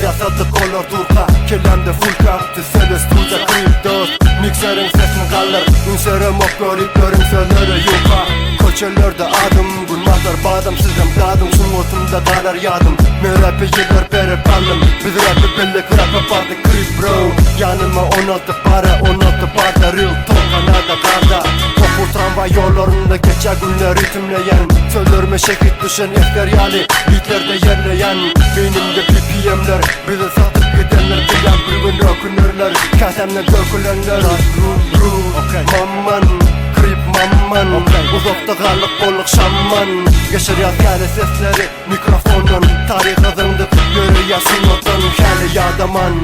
yasadık kolor turka Kellemde fulka Tüsele stuza kriptos Mikserin sesini kalır Ünserim ok görüp sönere yuka Köçelerde adım Gülmazlar badam sizden dadım Sungotumda dalar yadım Merapi yıllar beri balım Biz rapi billik rap'e bardık krip bro Yanıma 16 para 16 barda real talk Kanada karda Topu tramvay yollarında geçe günler ritimleyen Sözlerime şekit düşen efteryali Beatlerde yerleyen Beynimde BPM'ler Bizi satıp gidenler bilen bir gün ökünürler Kasemle dökülenler Mamman Krip mamman Uzakta kalıp bolluk şamman Geçer yaz kâle sesleri Mikrofonun Tarih kazındık Yürü yasın otan Kâle yadaman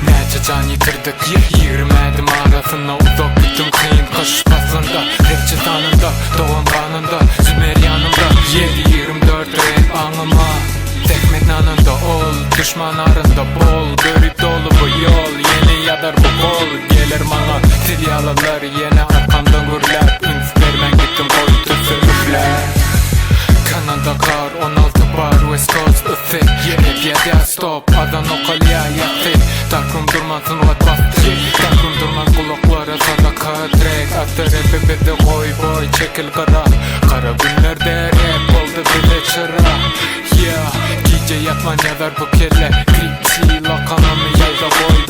Nece can yitirdik Yürümedim arasına uzak bütün kıyım Koşuş basında Rapçi tanında Doğum kanında Zümer yanımda 7-24 rap anıma Tekmet nanında ol Düşman arında bol Görüp dolu bu yol Yeni yadar bu kol Gelir bana Silyalılar yine arkamdan gürler Ünspermen gittim koy tüsü üfler Kanada kar 16 bar West Coast ısı Rap yedi stop Adan o kalya yatı Darkım durmasın what bastı Darkım durmaz kulaklara sadaka track Attı rap'i bizi koy boy çekil kara Kara günlerde rap oldu bize çıra Yeah Gece yatman yazar bu kelle Kripsi lakanamı yayda boy